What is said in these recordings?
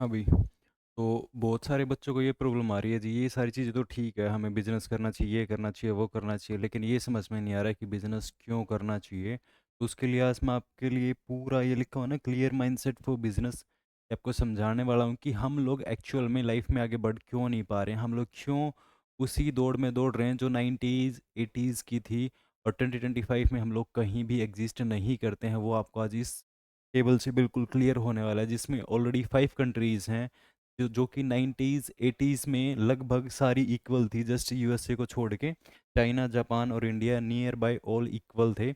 हाँ भाई। तो बहुत सारे बच्चों को ये प्रॉब्लम आ रही है जी। ये सारी चीज़ें तो ठीक है, हमें बिजनेस करना चाहिए, ये करना चाहिए, वो करना चाहिए, लेकिन ये समझ में नहीं आ रहा है कि बिजनेस क्यों करना चाहिए। तो उसके लिए आज मैं आपके लिए पूरा ये लिखा हुआ ना, क्लियर माइंडसेट फॉर बिजनेस, आपको समझाने वाला हूँ कि हम लोग एक्चुअल में लाइफ में आगे बढ़ क्यों नहीं पा रहे हैं। हम लोग क्यों उसी दौड़ में दौड़ रहे हैं जो 90s 80s की थी, और 2025 में हम लोग कहीं भी एग्जिस्ट नहीं करते हैं। वो आपको आज इस टेबल से बिल्कुल क्लियर होने वाला है, जिसमें ऑलरेडी 5 कंट्रीज़ हैं जो कि 90s 80s में लगभग सारी इक्वल थी, जस्ट यूएसए को छोड़ के। चाइना, जापान और India near by all equal थे।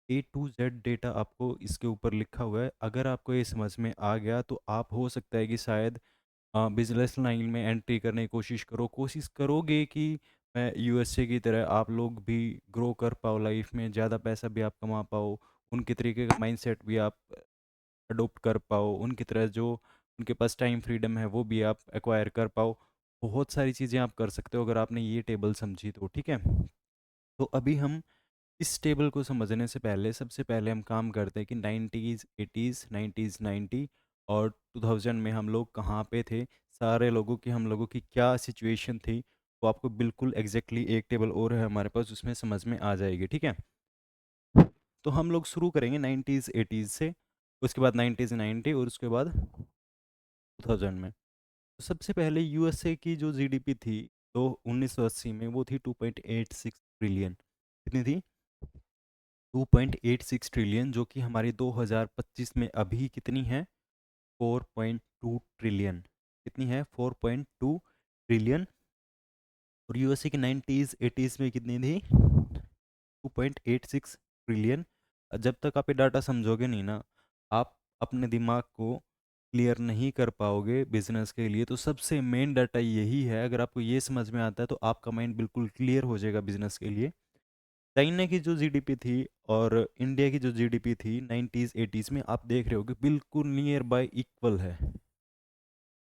A to Z डेटा आपको इसके ऊपर लिखा हुआ है। अगर आपको ये समझ में आ गया तो आप हो सकता है कि शायद बिजनेस लाइन में एंट्री करने की कोशिश करोगे कि मैं यूएसए की तरह आप लोग भी ग्रो कर पाओ, लाइफ में ज़्यादा पैसा भी आप कमा पाओ, उनके तरीके का माइंडसेट भी आप अडोप्ट कर पाओ, उनकी तरह जो उनके पास टाइम फ्रीडम है वो भी आप एक्वायर कर पाओ। बहुत सारी चीज़ें आप कर सकते हो अगर आपने ये टेबल समझी तो, ठीक है। तो अभी हम इस टेबल को समझने से पहले सबसे पहले हम काम करते हैं कि 90s 80s 90s 90 और 2000 में हम लोग कहाँ पे थे, सारे लोगों की, हम लोगों की क्या सिचुएशन थी। वो आपको बिल्कुल एग्जैक्टली एक टेबल और है हमारे पास, उसमें समझ में आ जाएगी, ठीक है। तो हम लोग शुरू करेंगे 90s 80s से, उसके बाद 90s 90 और उसके बाद 2000 में। तो सबसे पहले यूएसए की जो जीडीपी थी तो 1980 में वो थी 2.86 ट्रिलियन। कितनी थी? 2.86 ट्रिलियन, जो कि हमारी 2025 में अभी कितनी है? 4.2 ट्रिलियन। कितनी है? 4.2 ट्रिलियन। और यूएसए की 90s 80s में कितनी थी? 2.86 ट्रिलियन। जब तक आप ये डाटा समझोगे नहीं ना, आप अपने दिमाग को क्लियर नहीं कर पाओगे बिजनेस के लिए। तो सबसे मेन डाटा यही है, अगर आपको ये समझ में आता है तो आपका माइंड बिल्कुल क्लियर हो जाएगा बिजनेस के लिए। चाइना की जो जीडीपी थी और इंडिया की जो जीडीपी थी 90s 80s में, आप देख रहे हो कि बिल्कुल नियर बाय इक्वल है।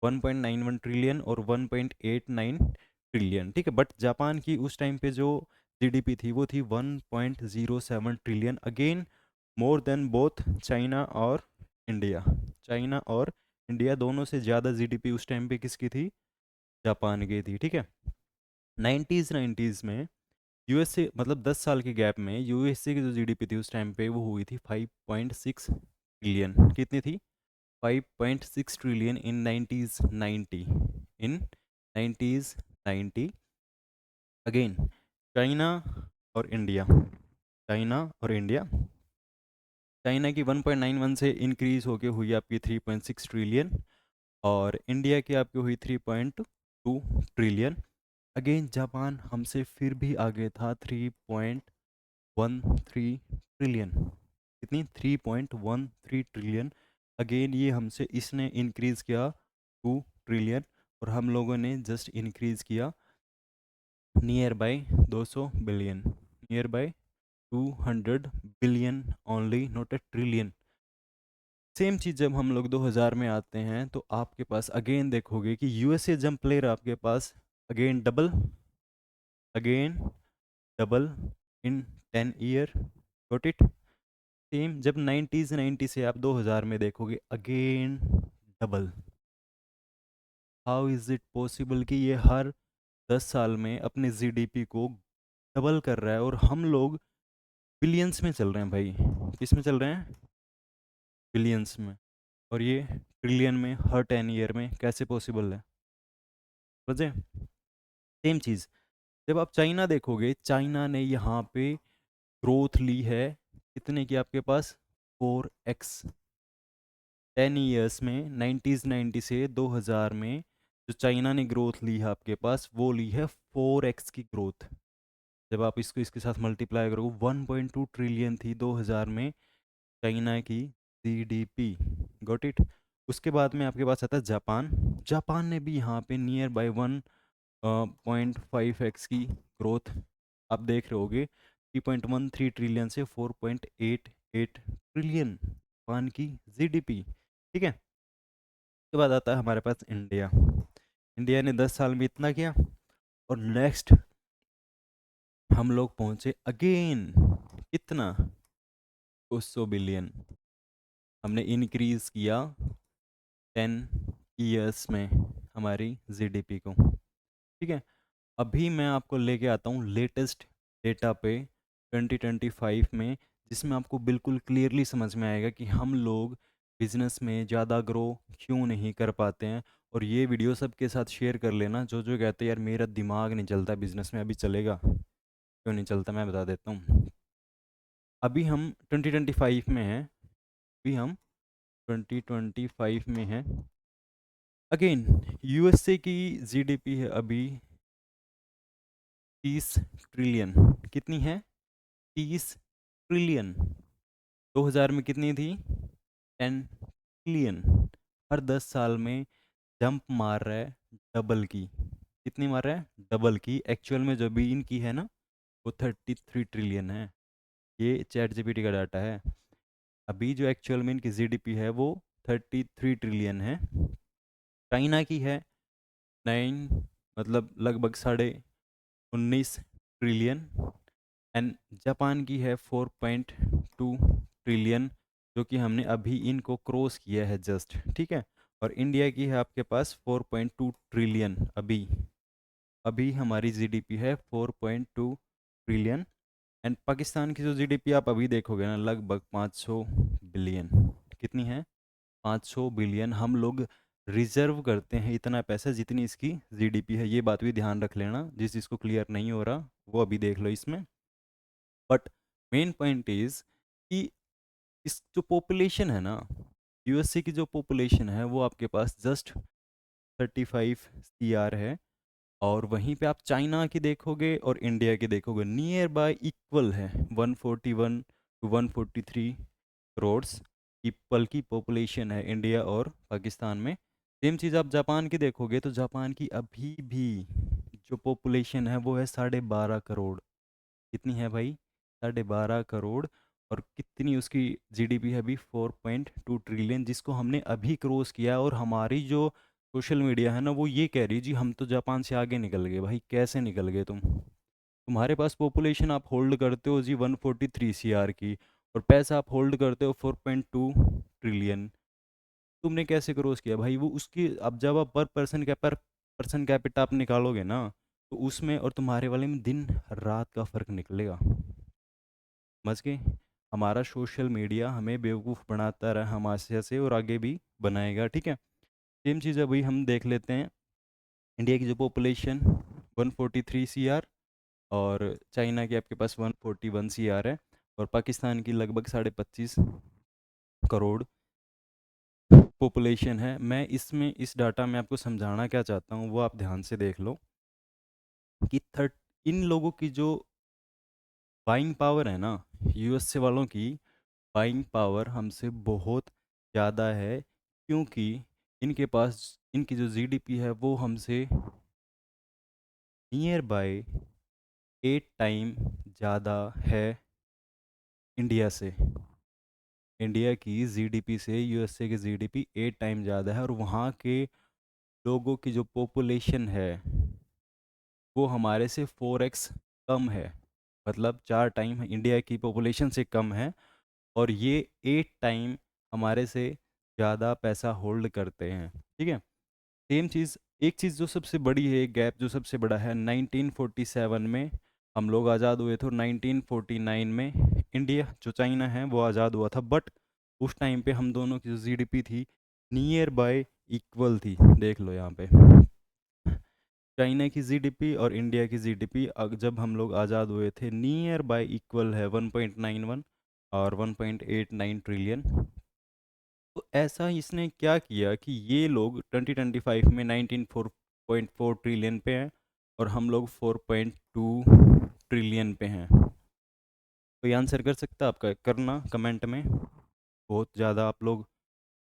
1.91 ट्रिलियन और 1.89 ट्रिलियन, ठीक है। बट जापान की उस टाइम पे जो जीडीपी थी वो थी 1.07 trillion, again more than both China और इंडिया। चाइना और इंडिया दोनों से ज़्यादा जीडीपी उस टाइम पे किसकी थी? जापान की थी, ठीक है। 90s में यूएसए, मतलब 10 साल के गैप में यूएसए की जो जीडीपी थी उस टाइम पे वो हुई थी 5.6 ट्रिलियन। कितनी थी? 5.6 ट्रिलियन इन 90s 90, इन 90s 90। अगेन चाइना और इंडिया, चाइना और इंडिया, चाइना की 1.91 से इंक्रीज होके हुई आपकी 3.6 ट्रिलियन, और इंडिया की आपकी हुई 3.2 ट्रिलियन। अगेन जापान हमसे फिर भी आगे था, 3.13 ट्रिलियन। कितनी? 3.13 ट्रिलियन। अगेन ये हमसे, इसने इंक्रीज किया 2 ट्रिलियन, और हम लोगों ने जस्ट इंक्रीज किया near by 200 billion, near by 200 billion only, not a trillion. Same चीज़ जब हम लोग 2000 में आते हैं तो आपके पास अगेन देखोगे कि यूएसए जंप प्लेयर आपके पास again double, again double in 10 year, got it. Same जब 90s 90 से आप 2000 में देखोगे again double. How is it possible कि ये हर 10 साल में अपने जीडीपी को डबल कर रहा है, और हम लोग बिलियंस में चल रहे हैं भाई। किस में चल रहे हैं? बिलियंस में। और ये ट्रिलियन में हर 10 ईयर में, कैसे पॉसिबल है? समझे? सेम चीज़ जब आप चाइना देखोगे, चाइना ने यहाँ पे ग्रोथ ली है कितने की आपके पास? 4x। 10 ईयर्स में 90s 90 से 2000 में जो चाइना ने ग्रोथ ली है आपके पास, वो ली है 4x की ग्रोथ। जब आप इसको इसके साथ मल्टीप्लाई करोगे, 1.2 ट्रिलियन थी 2000 में चाइना की जीडीपी, गॉट इट। उसके बाद में आपके पास आता है जापान। जापान ने भी यहाँ पे नियर बाय 1.5x की ग्रोथ आप देख रहे होगे, 3.13 ट्रिलियन से 4.88 ट्रिलियन जापान की जीडीपी, ठीक है। उसके बाद आता है हमारे पास इंडिया। इंडिया ने 10 साल में इतना किया, और नेक्स्ट हम लोग पहुंचे अगेन कितना? 200 बिलियन। हमने इंक्रीज किया 10 ईयर्स में हमारी जीडीपी को। ठीक है, अभी मैं आपको लेके आता हूँ लेटेस्ट डेटा पे 2025 में, जिसमें आपको बिल्कुल क्लियरली समझ में आएगा कि हम लोग बिजनेस में ज़्यादा ग्रो क्यों नहीं कर पाते हैं। और ये वीडियो सबके साथ शेयर कर लेना, जो जो कहते हैं यार मेरा दिमाग नहीं चलता बिजनेस में, अभी चलेगा, क्यों नहीं चलता मैं बता देता हूँ। अभी हम 2025 में हैं, अभी हम 2025 में हैं। अगेन यूएसए की जीडीपी है अभी 30 ट्रिलियन। कितनी है? 30 ट्रिलियन। 2000 में कितनी थी? 10 ट्रिलियन। हर 10 साल में जंप मार रहा है डबल की। कितनी मार रहा है? डबल की। एक्चुअल में जो भी इनकी है ना, वो 33 ट्रिलियन है। ये चैट जीपीटी का डाटा है। अभी जो एक्चुअल में इनकी जीडीपी है वो 33 ट्रिलियन है। चाइना की है 9, मतलब लगभग 19.5 ट्रिलियन। एंड जापान की है 4.2 ट्रिलियन, जो कि हमने अभी इनको क्रॉस किया है जस्ट। ठीक है, और इंडिया की है आपके पास 4.2 ट्रिलियन। अभी अभी हमारी जीडीपी है 4.2 ट्रिलियन। एंड पाकिस्तान की जो जीडीपी आप अभी देखोगे ना, लगभग 500 बिलियन। कितनी है? 500 बिलियन। हम लोग रिजर्व करते हैं इतना पैसा जितनी इसकी जीडीपी है। ये बात भी ध्यान रख लेना, जिस चीज़ को क्लियर नहीं हो रहा वो अभी देख लो इसमें। बट मेन पॉइंट इज कि इस जो पॉपुलेशन है ना, यूएसए की जो पॉपुलेशन है वो आपके पास जस्ट 35 CR है। और वहीं पे आप चाइना की देखोगे और इंडिया की देखोगे, नियर बाय इक्वल है। 141 to 143 करोड़ पीपल की पॉपुलेशन है इंडिया और पाकिस्तान में। सेम चीज़ आप जापान की देखोगे तो जापान की अभी भी जो पॉपुलेशन है वो है 12.5 करोड़। कितनी है भाई? 12.5 करोड़। और कितनी उसकी जीडीपी है अभी? 4.2 ट्रिलियन, जिसको हमने अभी क्रॉस किया। और हमारी जो सोशल मीडिया है ना, वो ये कह रही जी हम तो जापान से आगे निकल गए। भाई कैसे निकल गए तुम? तुम्हारे पास पॉपुलेशन आप होल्ड करते हो जी 143 CR की, और पैसा आप होल्ड करते हो 4.2 ट्रिलियन। तुमने कैसे क्रॉस किया भाई? वो उसकी, अब जब आप पर पर्सन कैपिटा आप निकालोगे ना, तो उसमें और तुम्हारे वाले में दिन रात का फर्क निकलेगा। समझ गए? हमारा सोशल मीडिया हमें बेवकूफ़ बनाता रहा हमारे से, और आगे भी बनाएगा। ठीक है, सेम चीज़ अभी हम देख लेते हैं। इंडिया की जो पॉपुलेशन 143 CR, और चाइना की आपके पास 141 CR है, और पाकिस्तान की लगभग 25.5 करोड़ पॉपुलेशन है। मैं इसमें इस डाटा में आपको समझाना क्या चाहता हूँ वो आप ध्यान से देख लो कि थर्ट इन लोगों की जो बाइंग पावर है ना, यूएसए वालों की बाइंग पावर हमसे बहुत ज़्यादा है, क्योंकि इनके पास इनकी जो जीडीपी है वो हमसे नियर बाय 8 टाइम ज़्यादा है इंडिया से। इंडिया की जीडीपी से यूएसए की जीडीपी 8 टाइम ज़्यादा है। और वहाँ के लोगों की जो पॉपुलेशन है वो हमारे से 4x कम है। मतलब 4 टाइम इंडिया की पॉपुलेशन से कम है, और ये 8 टाइम हमारे से ज़्यादा पैसा होल्ड करते हैं। ठीक है, सेम चीज़, एक चीज़ जो सबसे बड़ी है, एक गैप जो सबसे बड़ा है, 1947 में हम लोग आज़ाद हुए थे, और 1949 में इंडिया जो चाइना है वो आज़ाद हुआ था। बट उस टाइम पे हम दोनों की जो जीडीपी थी नियर बाय इक्वल थी। देख लो यहाँ पे, चाइना की जीडीपी और इंडिया की जीडीपी जब हम लोग आज़ाद हुए थे नियर बाय इक्वल है, 1.91 और 1.89 ट्रिलियन। तो ऐसा इसने क्या किया कि ये लोग 2025 में 19.4 ट्रिलियन पे हैं, और हम लोग 4.2 ट्रिलियन पे हैं। तो ये आंसर कर सकता है आपका? करना कमेंट में। बहुत ज़्यादा आप लोग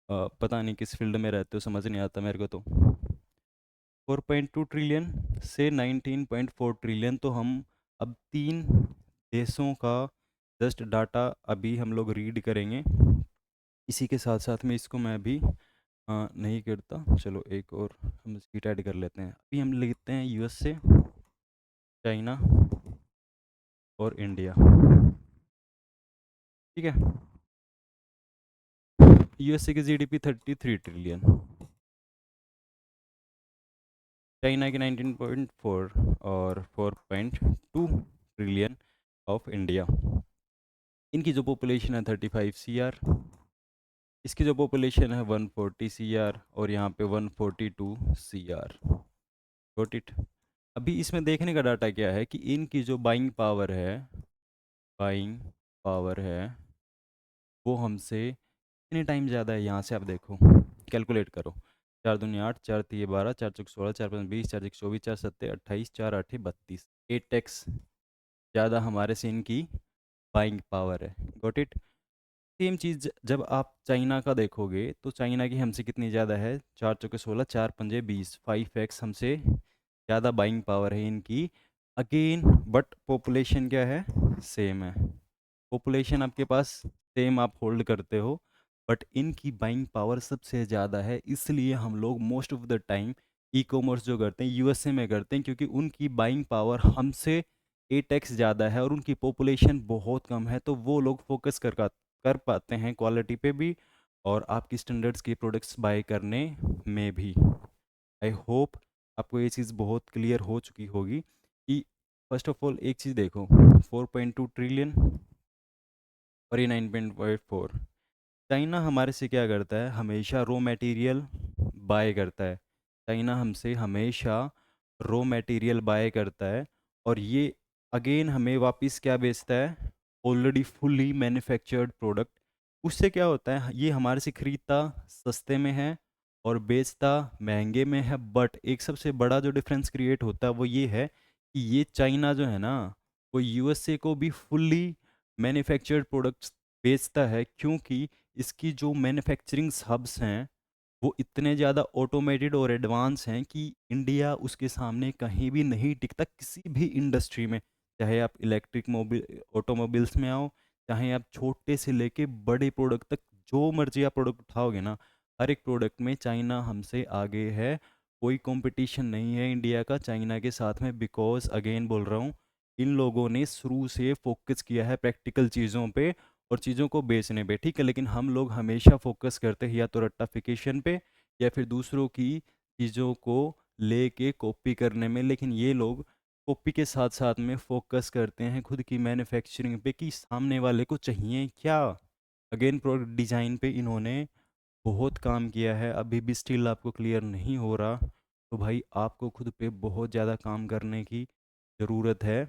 पता नहीं किस फील्ड में रहते हो, समझ नहीं आता मेरे को। तो 4.2 ट्रिलियन से 19.4 ट्रिलियन, तो हम अब 3 देशों का जस्ट डाटा अभी हम लोग रीड करेंगे। इसी के साथ साथ में इसको मैं अभी नहीं करता। चलो एक और हम इसकी ऐड कर लेते हैं। अभी हम लिखते हैं यूएसए, चाइना और इंडिया। ठीक है, यूएसए की जीडीपी 33 ट्रिलियन, चाइना की 19.4 और 4.2 ट्रिलियन ऑफ इंडिया। इनकी जो पॉपुलेशन है 35 CR, इसकी जो पॉपुलेशन है 140 CR, और यहाँ पे 142 CR। Got it. अभी इसमें देखने का डाटा क्या है कि इनकी जो बाइंग पावर है वो हमसे कितने टाइम ज़्यादा है। यहाँ से आप देखो, कैलकुलेट करो। 4 दूनी 8, 4 3 12, 4 चौक 16, 4 5 20, 4 1 24, 4 7 28, 4 8 32, 8x ज़्यादा हमारे से इनकी बाइंग पावर है। Got it. सेम चीज़ जब आप चाइना का देखोगे तो चाइना की हमसे कितनी ज़्यादा है, 4 चौके 16, 4 पंजे 20, 5x हमसे ज़्यादा बाइंग पावर है इनकी। अगेन बट पॉपुलेशन क्या है, सेम है। पॉपुलेशन आपके पास सेम आप होल्ड करते हो, बट इनकी बाइंग पावर सबसे ज़्यादा है। इसलिए हम लोग most of the time e commerce जो करते हैं यूएसए में करते हैं, क्योंकि उनकी बाइंग पावर हमसे 8x ज़्यादा है और उनकी पॉपुलेशन बहुत कम है, तो वो लोग फोकस कर पाते हैं क्वालिटी पे भी और आपकी स्टैंडर्ड्स की प्रोडक्ट्स बाय करने में भी। आई होप आपको ये चीज़ बहुत क्लियर हो चुकी होगी कि फर्स्ट ऑफ ऑल एक चीज़ देखो, 4.2 ट्रिलियन और ये 9.4। चाइना हमारे से क्या करता है, हमेशा रॉ मटेरियल बाय करता है। चाइना हमसे हमेशा रॉ मटेरियल बाय करता है और ये अगेन हमें वापस क्या बेचता है, ऑलरेडी फुल्ली मैन्युफैक्चर्ड प्रोडक्ट। उससे क्या होता है, ये हमारे से खरीदता सस्ते में है और बेचता महंगे में है। बट एक सबसे बड़ा जो डिफरेंस क्रिएट होता है वो ये है कि ये चाइना जो है ना, वो यूएसए को भी फुल्ली मैन्युफैक्चर्ड प्रोडक्ट्स बेचता है, क्योंकि इसकी जो मैन्युफैक्चरिंग हब्स हैं वो इतने ज़्यादा ऑटोमेटेड और एडवांस हैं कि इंडिया उसके सामने कहीं भी नहीं टिकता किसी भी इंडस्ट्री में। चाहे आप इलेक्ट्रिक मोबिल ऑटोमोबाइल्स में आओ, चाहे आप छोटे से लेके बड़े प्रोडक्ट तक जो मर्जी आप प्रोडक्ट उठाओगे ना, हर एक प्रोडक्ट में चाइना हमसे आगे है। कोई कंपटीशन नहीं है इंडिया का चाइना के साथ में, बिकॉज अगेन बोल रहा हूँ, इन लोगों ने शुरू से फोकस किया है प्रैक्टिकल चीज़ों पे और चीज़ों को बेचने पे, ठीक है। लेकिन हम लोग हमेशा फोकस करते हैं या तो रट्टाफिकेशन पे या फिर दूसरों की चीज़ों को लेके कॉपी करने में। लेकिन ये लोग कॉपी के साथ साथ में फोकस करते हैं खुद की मैन्युफैक्चरिंग पे कि सामने वाले को चाहिए क्या। अगेन प्रोडक्ट डिज़ाइन पे इन्होंने बहुत काम किया है, अभी भी स्टिल आपको क्लियर नहीं हो रहा, तो भाई आपको खुद पे बहुत ज़्यादा काम करने की ज़रूरत है।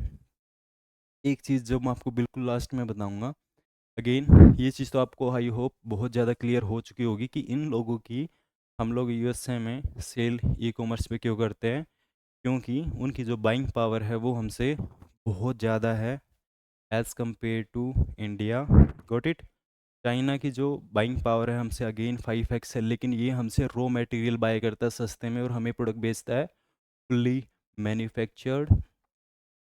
एक चीज़ जो मैं आपको बिल्कुल लास्ट में बताऊंगा, अगेन ये चीज़ तो आपको आई होप बहुत ज़्यादा क्लियर हो चुकी होगी कि इन लोगों की हम लोग यूएसए में सेल ई कॉमर्स पे क्यों करते हैं, क्योंकि उनकी जो बाइंग पावर है वो हमसे बहुत ज़्यादा है as compare to India. Got it. China की जो बाइंग पावर है हमसे अगेन 5x है, लेकिन ये हमसे रॉ मटेरियल बाय करता है सस्ते में और हमें प्रोडक्ट बेचता है फुल्ली मैन्युफैक्चर्ड।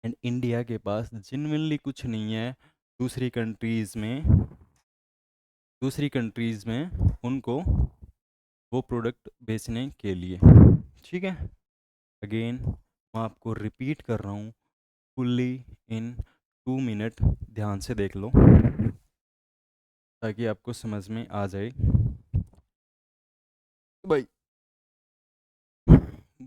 एंड इंडिया के पास जेन्युइनली कुछ नहीं है दूसरी कंट्रीज़ में दूसरी कंट्रीज़ में उनको वो प्रोडक्ट बेचने के लिए, ठीक है। अगेन मैं आपको रिपीट कर रहा हूँ, फुल्ली इन 2 मिनट ध्यान से देख लो ताकि आपको समझ में आ जाए भाई।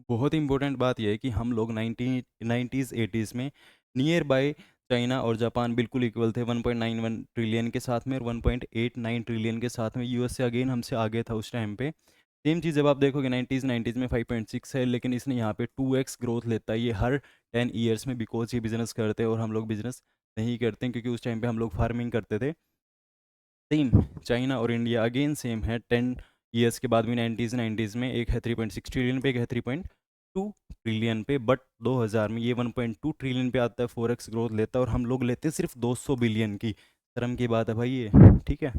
बहुत इंपॉर्टेंट बात यह है कि हम लोग 1990s 80s में नियर बाय चाइना और जापान बिल्कुल इक्वल थे 1.91 ट्रिलियन के साथ में और 1.89 ट्रिलियन के साथ में। यूएसए अगेन हमसे आगे था उस टाइम पे। सेम चीज़ जब आप देखोगे 90s में 5.6 है, लेकिन इसने यहाँ पे 2x ग्रोथ लेता है ये हर 10 ईयर्स में, बिकॉज ये बिजनेस करते हैं और हम लोग बिजनेस नहीं करते हैं, क्योंकि उस टाइम पे हम लोग फार्मिंग करते थे। सेम चाइना और इंडिया अगेन सेम है 10 ईयर्स के बाद भी। 90s में एक है 3.6 ट्रिलियन पे, एक है 3.2 ट्रिलियन पे, बट 2000 में ये 1.2 ट्रिलियन पे आता है, 4x ग्रोथ लेता है और हम लोग लेते हैं सिर्फ 200 बिलियन की। शर्म की बात है भाई ये, ठीक है।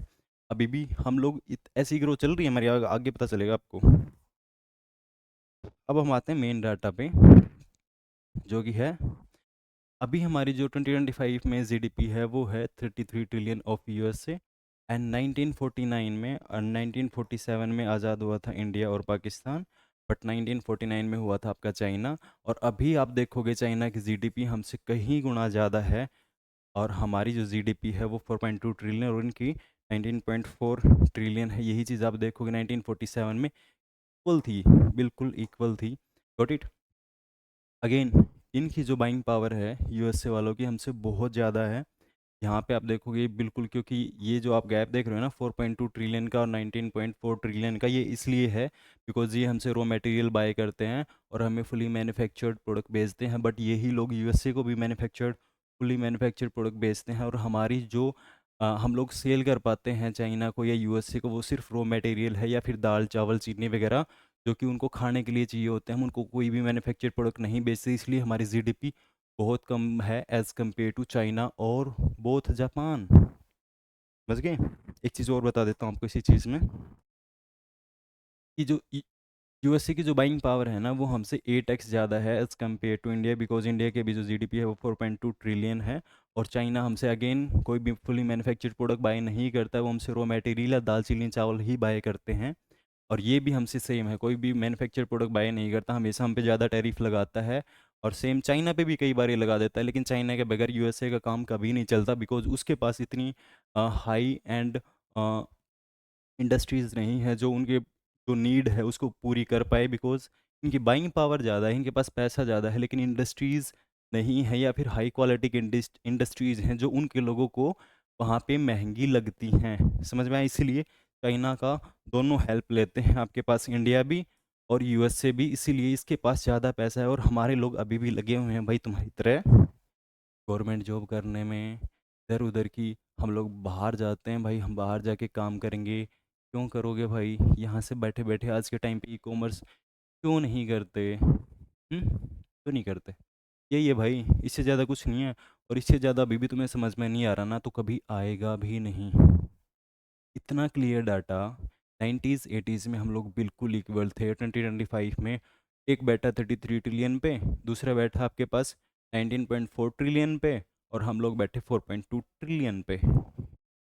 अभी भी हम लोग ऐसी ग्रोथ चल रही है हमारी, आगे पता चलेगा आपको। अब हम आते हैं मेन डाटा पे जो कि है अभी हमारी जो 2025 में जीडीपी है वो है 33 ट्रिलियन ऑफ यूएसए। एंड 1949 में और 1947 में आज़ाद हुआ था इंडिया और पाकिस्तान, बट 1949 में हुआ था आपका चाइना। और अभी आप देखोगे चाइना की जीडीपी हमसे कहीं गुना ज़्यादा है और हमारी जो जीडीपी है वो 4.2 ट्रिलियन और इनकी 19.4 ट्रिलियन है। यही चीज़ आप देखोगे 1947 में इक्वल थी, बिल्कुल इक्वल थी। Got it. अगेन इनकी जो बाइंग पावर है यूएसए वालों की हमसे बहुत ज़्यादा है। यहाँ पे आप देखोगे बिल्कुल, क्योंकि ये जो आप गैप देख रहे हो ना 4.2 ट्रिलियन का और 19.4 ट्रिलियन का, ये इसलिए है बिकॉज ये हमसे रॉ मटेरियल बाय करते हैं और हमें फुली मैन्युफैक्चर्ड प्रोडक्ट बेचते हैं। बट यही लोग यूएसए को भी फुली मैन्युफैक्चर्ड प्रोडक्ट बेचते हैं, और हमारी जो हम लोग सेल कर पाते हैं चाइना को या यूएसए को, वो सिर्फ रॉ मटेरियल है या फिर दाल चावल चीनी वगैरह जो कि उनको खाने के लिए चाहिए होते हैं। हम उनको कोई भी मैन्युफैक्चर्ड प्रोडक्ट नहीं बेचते, इसलिए हमारी जीडीपी बहुत कम है एज़ कम्पेयर टू चाइना और बोथ जापान। समझ गए? एक चीज़ और बता देता हूँ आपको इसी चीज़ में, कि जो यूएसए की जो बाइंग पावर है ना वो हमसे 8x ज़्यादा है as compare to India, because India के भी जो जीडीपी है वो 4.2 ट्रिलियन है। और चाइना हमसे अगेन कोई भी फुली मैन्युफैक्चर्ड प्रोडक्ट बाय नहीं करता है, वो हमसे रॉ मटेरियल या दाल चीनी चावल ही बाय करते हैं। और ये भी हमसे सेम है, कोई भी मैन्युफैक्चर प्रोडक्ट बाय नहीं करता, हमेशा हम पे ज़्यादा टैरिफ लगाता है। और सेम चाइना पे भी कई बार ये लगा देता है, लेकिन चाइना के बगैर यूएसए का काम कभी नहीं चलता, बिकॉज उसके पास इतनी हाई एंड इंडस्ट्रीज़ नहीं है जो उनके जो नीड है उसको पूरी कर पाए, बिकॉज इनकी बाइंग पावर ज़्यादा है, इनके पास पैसा ज़्यादा है, लेकिन इंडस्ट्रीज़ नहीं है या फिर हाई क्वालिटी की इंडस्ट्रीज़ हैं जो उनके लोगों को वहाँ पे महंगी लगती हैं। समझ में आया? इसीलिए चाइना का दोनों हेल्प लेते हैं, आपके पास इंडिया भी और यूएसए भी, इसीलिए इसके पास ज़्यादा पैसा है। और हमारे लोग अभी भी लगे हुए हैं भाई तुम्हारी तरह गवर्नमेंट जॉब करने में, इधर उधर की। हम लोग बाहर जाते हैं भाई, हम बाहर जाके काम करेंगे। क्यों करोगे भाई? यहाँ से बैठे बैठे आज के टाइम पे ई कॉमर्स क्यों नहीं करते? क्यों नहीं करते? यही है भाई, इससे ज़्यादा कुछ नहीं है। और इससे ज़्यादा अभी भी तुम्हें समझ में नहीं आ रहा ना, तो कभी आएगा भी नहीं। इतना क्लियर डाटा 90s 80s में हम लोग बिल्कुल इक्वल थे। 2025 में एक बैठा 33 ट्रिलियन पे, दूसरा बैठा आपके पास 19.4 ट्रिलियन पे, और हम लोग बैठे 4.2 ट्रिलियन पे।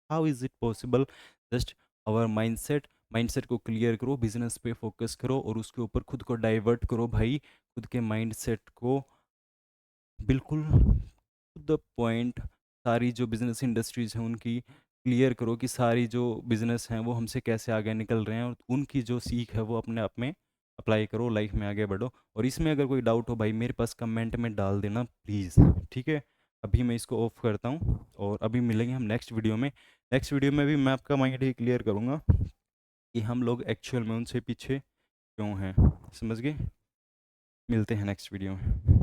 How is it possible? Just our mindset. Mindset को क्लियर करो, बिजनेस पे फोकस करो और उसके ऊपर खुद को डाइवर्ट करो भाई। खुद के माइंडसेट को बिल्कुल टू द पॉइंट, सारी जो बिजनेस इंडस्ट्रीज हैं उनकी क्लियर करो कि सारी जो बिजनेस हैं वो हमसे कैसे आगे निकल रहे हैं, और उनकी जो सीख है वो अपने आप में अप्लाई करो, लाइफ में आगे बढ़ो। और इसमें अगर कोई डाउट हो भाई मेरे पास कमेंट में डाल देना प्लीज़, ठीक है? अभी मैं इसको ऑफ करता हूँ और अभी मिलेंगे हम नेक्स्ट वीडियो में। नेक्स्ट वीडियो में भी मैं आपका माइंड ही क्लियर करूँगा कि हम लोग एक्चुअल में उनसे पीछे क्यों हैं। समझ गए? मिलते हैं नेक्स्ट वीडियो में।